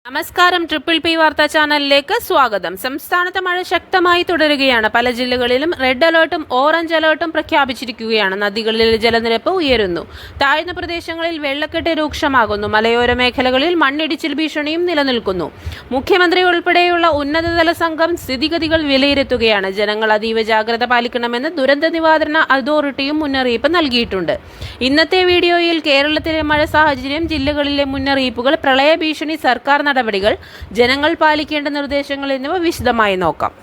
നമസ്കാരം. Triple P വാർത്താ ചാനലിലേക്ക് സ്വാഗതം. സംസ്ഥാനത്ത് മഴ ശക്തമായി തുടരുകയാണ്. പല ജില്ലകളിലും റെഡ് അലേർട്ടും ഓറഞ്ച് അലേർട്ടും പ്രഖ്യാപിച്ചിരിക്കുകയാണ്. നദികളിൽ ജലനിരപ്പ് ഉയരുന്നു. താഴ്ന്ന പ്രദേശങ്ങളിൽ വെള്ളക്കെട്ട് രൂക്ഷമാകുന്നു. മലയോര മേഖലകളിൽ മണ്ണിടിച്ചിൽ ഭീഷണിയും നിലനിൽക്കുന്നു. മുഖ്യമന്ത്രി ഉൾപ്പെടെയുള്ള ഉന്നതതല സംഘം സ്ഥിതിഗതികൾ വിലയിരുത്തുകയാണ്. ജനങ്ങൾ അതീവ ജാഗ്രത പാലിക്കണമെന്ന് ദുരന്ത നിവാരണ അതോറിറ്റിയും മുന്നറിയിപ്പ് നൽകിയിട്ടുണ്ട്. ഇന്നത്തെ വീഡിയോയിൽ കേരളത്തിലെ മഴ സാഹചര്യം, ജില്ലകളിലെ മുന്നറിയിപ്പുകൾ, പ്രളയ ഭീഷണി, സർക്കാർ നടപടികൾ, ജനങ്ങൾ പാലിക്കേണ്ട നിർദ്ദേശങ്ങൾ എന്നിവ വിശദമായി നോക്കാം.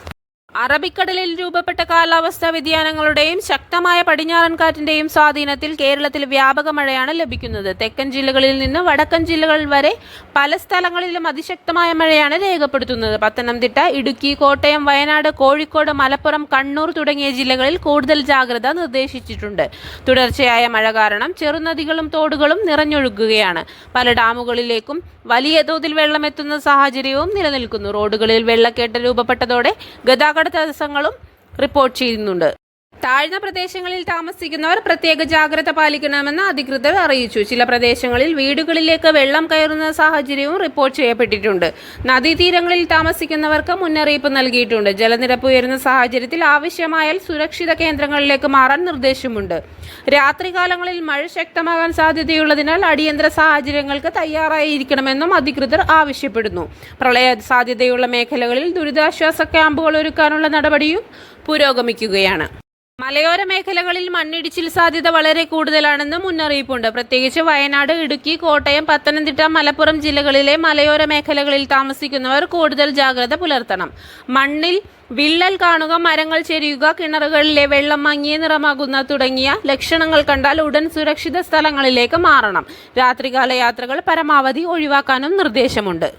അറബിക്കടലിൽ രൂപപ്പെട്ട കാലാവസ്ഥാ വ്യതിയാനങ്ങളുടെയും ശക്തമായ പടിഞ്ഞാറൻ കാറ്റിന്റെയും സ്വാധീനത്തിൽ കേരളത്തിൽ വ്യാപക മഴയാണ് ലഭിക്കുന്നത്. തെക്കൻ ജില്ലകളിൽ നിന്ന് വടക്കൻ ജില്ലകൾ വരെ പല സ്ഥലങ്ങളിലും അതിശക്തമായ മഴയാണ് രേഖപ്പെടുത്തുന്നത്. പത്തനംതിട്ട, ഇടുക്കി, കോട്ടയം, വയനാട്, കോഴിക്കോട്, മലപ്പുറം, കണ്ണൂർ തുടങ്ങിയ ജില്ലകളിൽ കൂടുതൽ ജാഗ്രത നിർദ്ദേശിച്ചിട്ടുണ്ട്. തുടർച്ചയായ മഴ കാരണം ചെറുനദികളും തോടുകളും നിറഞ്ഞൊഴുകുകയാണ്. പല ഡാമുകളിലേക്കും വലിയ തോതിൽ വെള്ളമെത്തുന്ന സാഹചര്യവും നിലനിൽക്കുന്നു. റോഡുകളിൽ വെള്ളക്കെട്ട് രൂപപ്പെട്ടതോടെ ഗതാഗത തടസ്സങ്ങളും റിപ്പോർട്ട് ചെയ്യുന്നുണ്ട്. താഴ്ന്ന പ്രദേശങ്ങളിൽ താമസിക്കുന്നവർ പ്രത്യേക ജാഗ്രത പാലിക്കണമെന്ന് അധികൃതർ അറിയിച്ചു. ചില പ്രദേശങ്ങളിൽ വീടുകളിലേക്ക് വെള്ളം കയറുന്ന സാഹചര്യവും റിപ്പോർട്ട് ചെയ്യപ്പെട്ടിട്ടുണ്ട്. നദീതീരങ്ങളിൽ താമസിക്കുന്നവർക്ക് മുന്നറിയിപ്പ് നൽകിയിട്ടുണ്ട്. ജലനിരപ്പ് ഉയരുന്ന സാഹചര്യത്തിൽ ആവശ്യമായാൽ സുരക്ഷിത കേന്ദ്രങ്ങളിലേക്ക് മാറാൻ നിർദ്ദേശമുണ്ട്. രാത്രികാലങ്ങളിൽ മഴ ശക്തമാകാൻ സാധ്യതയുള്ളതിനാൽ അടിയന്തര സാഹചര്യങ്ങൾക്ക് തയ്യാറായിരിക്കണമെന്നും അധികൃതർ ആവശ്യപ്പെടുന്നു. പ്രളയ സാധ്യതയുള്ള മേഖലകളിൽ ദുരിതാശ്വാസ ക്യാമ്പുകൾ ഒരുക്കാനുള്ള നടപടിയും പുരോഗമിക്കുകയാണ്. മലയോര മേഖലകളിൽ മണ്ണിടിച്ചിൽ സാധ്യത വളരെ കൂടുതലാണെന്ന് മുന്നറിയിപ്പുണ്ട്. പ്രത്യേകിച്ച് വയനാട്, ഇടുക്കി, കോട്ടയം, പത്തനംതിട്ട, മലപ്പുറം ജില്ലകളിലെ മലയോര മേഖലകളിൽ താമസിക്കുന്നവർ കൂടുതൽ ജാഗ്രത പുലർത്തണം. മണ്ണിൽ വിള്ളൽ കാണുക, മരങ്ങൾ ചെരിയുക, കിണറുകളിലെ വെള്ളം മങ്ങിയ നിറമാകുന്ന തുടങ്ങിയ ലക്ഷണങ്ങൾ കണ്ടാൽ ഉടൻ സുരക്ഷിത സ്ഥലങ്ങളിലേക്ക് മാറണം. രാത്രികാല യാത്രകൾ പരമാവധി ഒഴിവാക്കാനും നിർദ്ദേശമുണ്ട്.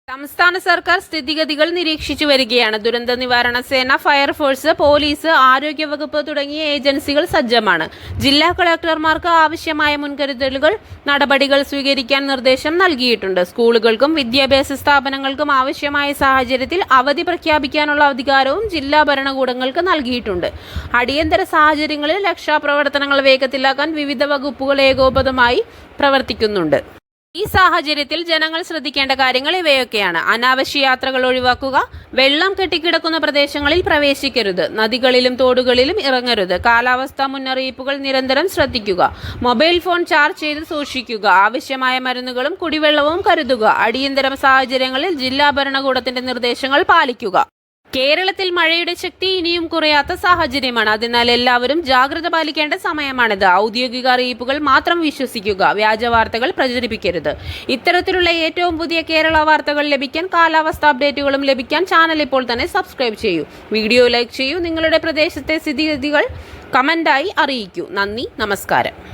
സംസ്ഥാന സർക്കാർ സ്ഥിതിഗതികൾ നിരീക്ഷിച്ചു വരികയാണ്. ദുരന്ത നിവാരണ സേന, ഫയർഫോഴ്സ്, പോലീസ്, ആരോഗ്യവകുപ്പ് തുടങ്ങിയ ഏജൻസികൾ സജ്ജമാണ്. ജില്ലാ കളക്ടർമാർക്ക് ആവശ്യമായ മുൻകരുതലുകൾ നടപടികൾ സ്വീകരിക്കാൻ നിർദ്ദേശം നൽകിയിട്ടുണ്ട്. സ്കൂളുകൾക്കും വിദ്യാഭ്യാസ സ്ഥാപനങ്ങൾക്കും ആവശ്യമായ സാഹചര്യത്തിൽ അവധി പ്രഖ്യാപിക്കാനുള്ള അധികാരവും ജില്ലാ ഭരണകൂടങ്ങൾക്ക് നൽകിയിട്ടുണ്ട്. അടിയന്തര സാഹചര്യങ്ങളിൽ രക്ഷാപ്രവർത്തനങ്ങൾ വേഗത്തിലാക്കാൻ വിവിധ വകുപ്പുകൾ ഏകോപതമായി പ്രവർത്തിക്കുന്നുണ്ട്. ഈ സാഹചര്യത്തിൽ ജനങ്ങൾ ശ്രദ്ധിക്കേണ്ട കാര്യങ്ങൾ ഇവയൊക്കെയാണ്. അനാവശ്യ യാത്രകൾ ഒഴിവാക്കുക. വെള്ളം കെട്ടിക്കിടക്കുന്ന പ്രദേശങ്ങളിൽ പ്രവേശിക്കരുത്. നദികളിലും തോടുകളിലും ഇറങ്ങരുത്. കാലാവസ്ഥാ മുന്നറിയിപ്പുകൾ നിരന്തരം ശ്രദ്ധിക്കുക. മൊബൈൽ ഫോൺ ചാർജ് ചെയ്ത് സൂക്ഷിക്കുക. ആവശ്യമായ മരുന്നുകളും കുടിവെള്ളവും കരുതുക. അടിയന്തര സാഹചര്യങ്ങളിൽ ജില്ലാ ഭരണകൂടത്തിന്റെ നിർദ്ദേശങ്ങൾ പാലിക്കുക. കേരളത്തിൽ മഴയുടെ ശക്തി ഇനിയും കുറയാത്ത സാഹചര്യമാണ്. അതിനാൽ എല്ലാവരും ജാഗ്രത പാലിക്കേണ്ട സമയമാണിത്. ഔദ്യോഗിക അറിയിപ്പുകൾ മാത്രം വിശ്വസിക്കുക. വ്യാജ വാർത്തകൾ പ്രചരിപ്പിക്കരുത്. ഇത്തരത്തിലുള്ള ഏറ്റവും പുതിയ കേരള വാർത്തകൾ ലഭിക്കാൻ, കാലാവസ്ഥ അപ്ഡേറ്റുകളും ലഭിക്കാൻ ചാനൽ ഇപ്പോൾ തന്നെ സബ്സ്ക്രൈബ് ചെയ്യൂ. വീഡിയോ ലൈക്ക് ചെയ്യൂ. നിങ്ങളുടെ പ്രദേശത്തെ സ്ഥിതിഗതികൾ കമന്റായി അറിയിക്കൂ. നന്ദി, നമസ്കാരം.